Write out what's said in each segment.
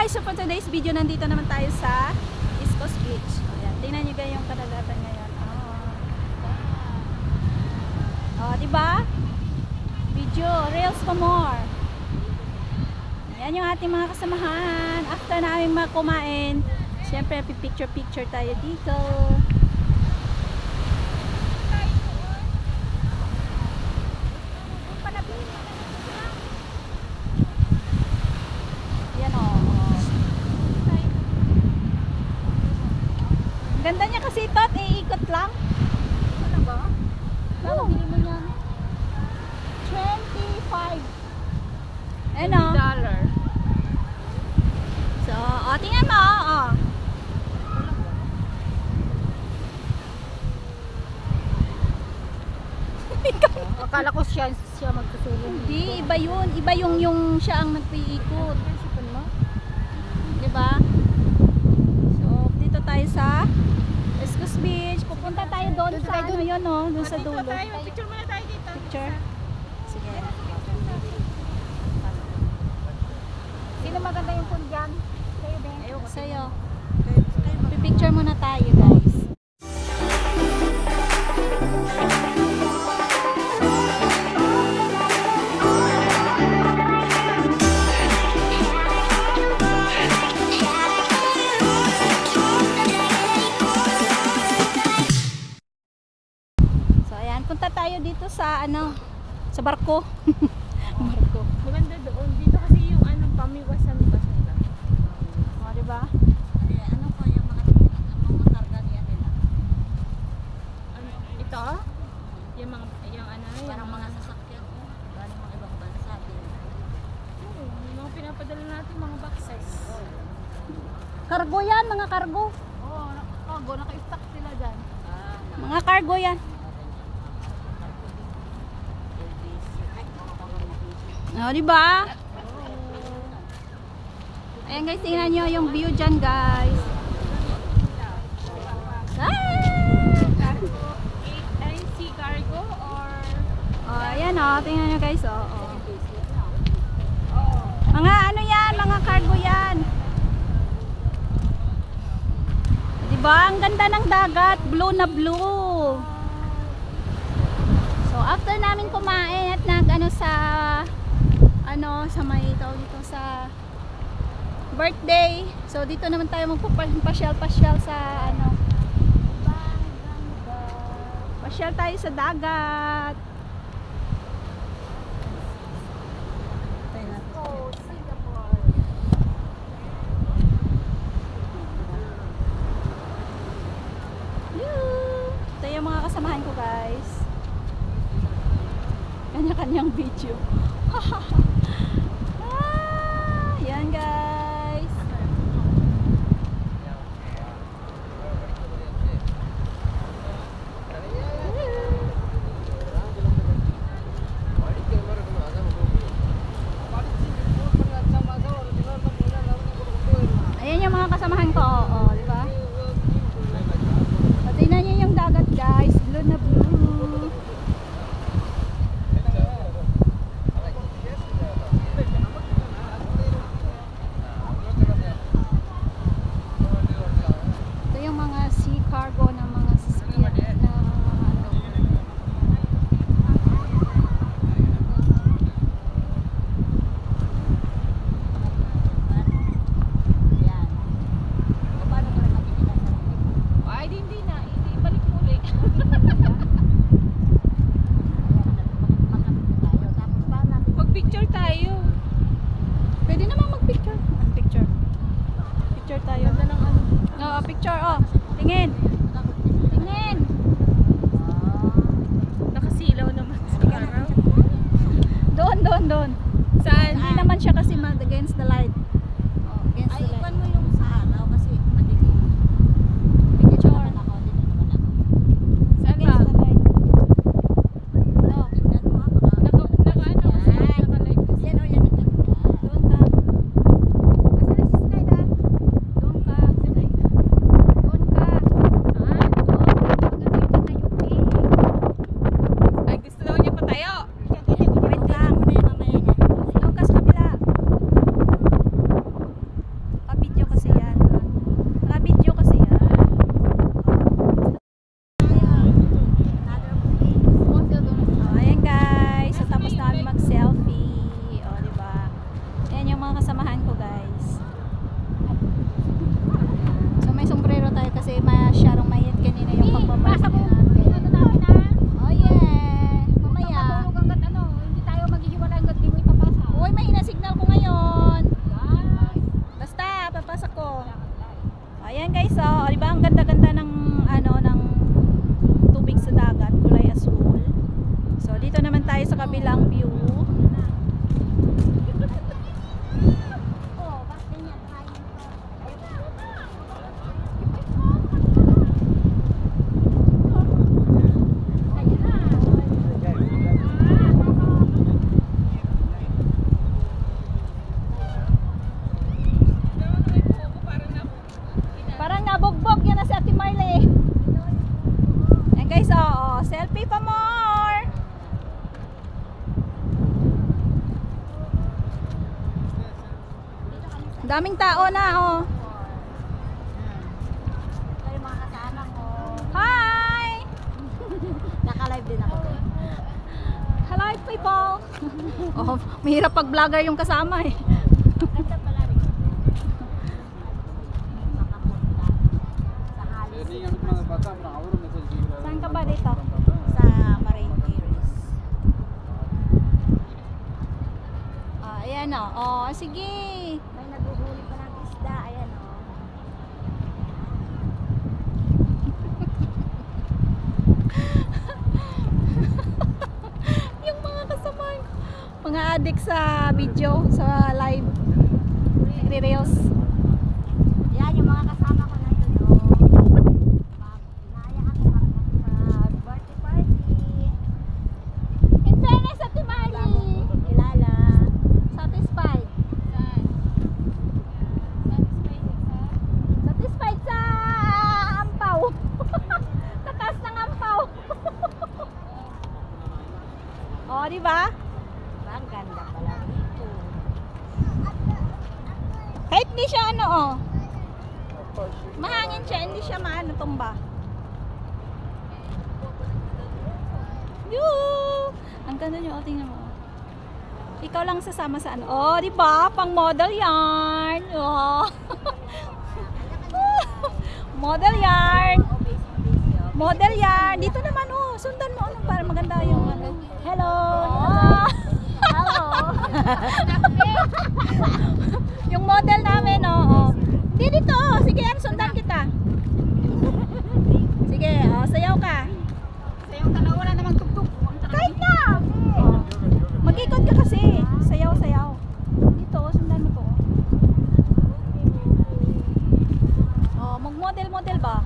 guys, so for today's video, nandito naman tayo sa East Coast Beach. Ayan, tingnan nyo guys yung kadagatan ngayon. Diba? Video, reels for more. Ayan yung ating mga kasamahan. After namin kumain, syempre picture tayo dito. Ganda niya kasi ito at iikot lang. Ano ba? Ano bili mo niyan? $25. Ano? $20. So, tingnan mo, Akala ko siya magsusulong. Hindi, iba yun. Iba yung siya ang nagpiikot. Diba? So, dito tayo sa East Coast Beach. Pupunta tayo doon sa ano yun, no? Doon sa dulo. Picture muna tayo dito. Picture? Sige. Sino maganda yung phone dyan? Sa'yo, Ben? Sa'yo. Pipicture muna tayo, guys. Punta tayo dito sa sa barko. Barko. Maganda doon. Dito kasi yung pamiwasan ba sila? Diba? Ano po yung mga karga niya nila? Ito? Yung parang mga sasakyan ko. Galing mga ibang bansa din. Yung mga pinapadala natin, mga boxes. Cargo yan, mga cargo. Oo, naka-stack sila dyan. Mga cargo yan. Diba? Ayan guys, tingnan nyo yung view dyan guys. Sea cargo or... Ayan tingnan nyo guys. Mga ano yan, mga cargo yan. Diba? Ang ganda ng dagat. Blue na blue. So after namin kumain at sa may tawag dito sa birthday. So dito naman tayo magpapasyal sa pasyal tayo sa dagat. Ito yung mga kasamahan ko guys. Kanya-kanyang video. Yan guys. Ayan yung mga kasamahan ko. Diba? Tingnan niyo yung dagat guys. Blue na blue. Cargo ng mga sasakyan na Yan. Paano ko lang makikita sa ay, hindi na. Ibalik mo ulit. Mag-picture tayo. pwede naman mag-picture. Picture tayo. Ganda ng Picture tingin. Nakasilaw naman sa araw. Doon. Saan? Hindi naman siya kasi against the light. Against the light. Ipan mo yung sa araw kasi madilim. Picture. Saan ba? Against the light. Tignan mo Naka-live kasi. Yan o, yan ang ganda. Doon ka. Asan na si Snyda? Doon ka. Ay, gusto daw niya patayo. Wait lang. Doon ka sa kabila. Daming tao na, oh. Ito yung mga kasama ko. Hi! Naka-live din ako. Hello, people! Oh, mahirap pag vlogger yung kasama eh. Ganda pala rin. Makapunta sa halos. Saan ka ba dito? Sa Marine Terrace. Ayan o. Oh, sige. May naguhuli pa ng isda. Ayan o. Yung mga kasama ko. Mga addict sa video, sa live. Nagre-reels. Yan yung mga kasama ko nandun o. Inaya ako mag-birthday party. In fairness, Ate Marley. Kilala. Satisfied. Satisfied sa ampaw. Takas ng ampaw. Oh, di ba? Ang ganda pala dito. Kahit hindi siya ano, oh. Mahangin siya, hindi siya maano tumba. Yoo! Ang ganda niyo, oh, tingnan mo. Ikaw lang sasama sa ano. Oh, di ba? Pang model yarn. Oh. Model yarn. Model yarn. Dito naman, oh. Sundan mo, ano, para maganda yung ano. Hello. Hello. Yung model namin, oh. Hindi dito, oh. Sige, yan, sundan kita. Sige, oh, sayaw ka. Sa yung tanaw wala namang tugtog. Kahit na. Oh. Mag-ikot ka kasi. Sayaw, sayaw. Dito, oh, sundan mo to. Oh, mag-model-model ba?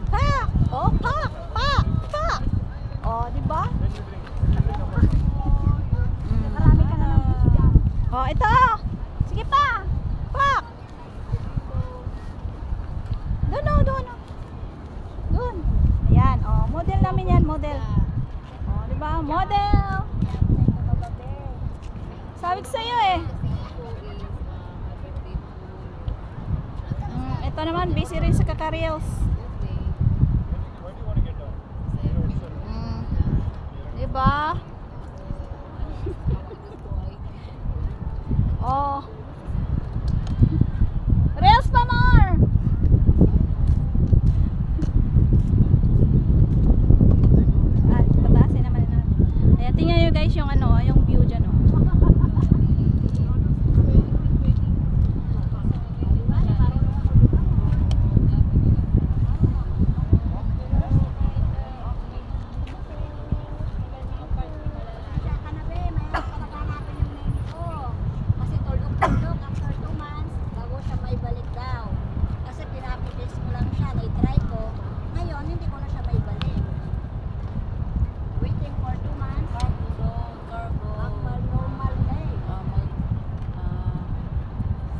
Pak! Oh, pak! Pak! Pak! Oh, di ba? Marami ka na ng isda. Oh, ito. Sige pa. Pak. Doon, oh, doon, oh. Doon. Ayan, oh, model namin yan, model. Oh, di ba? Model. Sabi ko sa'yo eh. Ito naman, busy rin sa kaka-reels. Di ba? Oh. Reels pa more. Pataasin naman na. Ayan, tingnan nyo guys yung ano, yung view dyan, oh.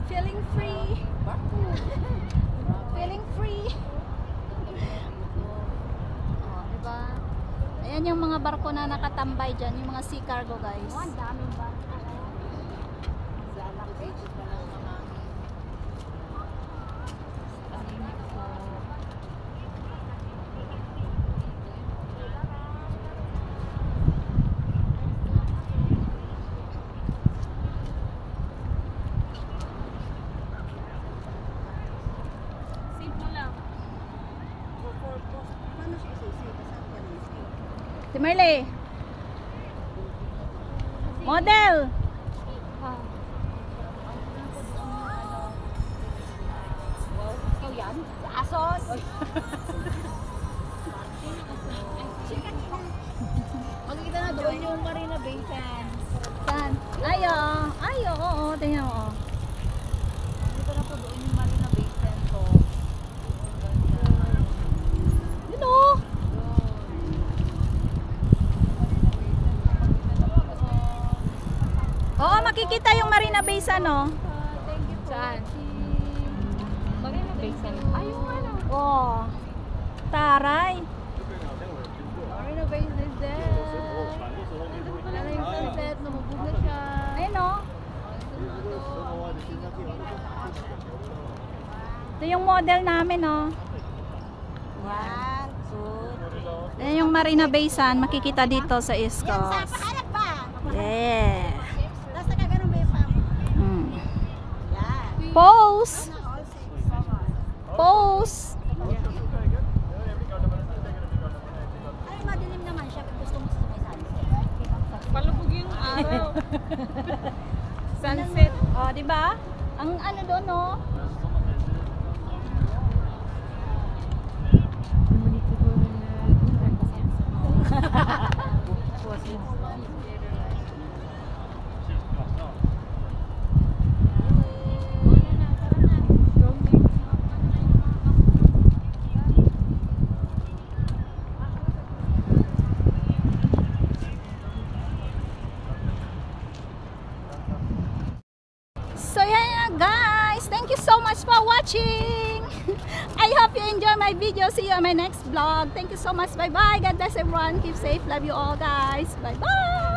Feeling free. Feeling free. Oh, diba? Ayan yung mga barko na nakatambay dyan, yung mga sea cargo guys. Ang daming ba? Si Merle. Model. Ikaw yan? Asos? Magkikita na doon yung Marina Bay Sands. Saan? Ay, oh. Ay, oo. Tingnan mo, oh. Dito na po doon yung Marina Bay Sands. So, Yun, oh. Oo, makikita yung Marina Bay Sands, no? thank you po. Saan? Marina Bay Sands. Ay, yung ano? Oh. Taray. Marina Bay Sands din. Wala na yung sunset, namubog na siya. Ayun, oh. Ito yung model namin, oh. Yan. Yan yung Marina Bay Sand. Makikita dito sa East Coast. Yeah. Pose. Pose. Ay, madilim naman siya. Gusto mo sa may sunset. Palubog yung araw. Sunset. Oh, di ba? Ang ano doon, oh. So yan na guys, thank you so much for watching. I hope you enjoy my video. See you on my next vlog. Thank you so much. Bye bye. God bless everyone. Keep safe. Love you all guys. Bye bye.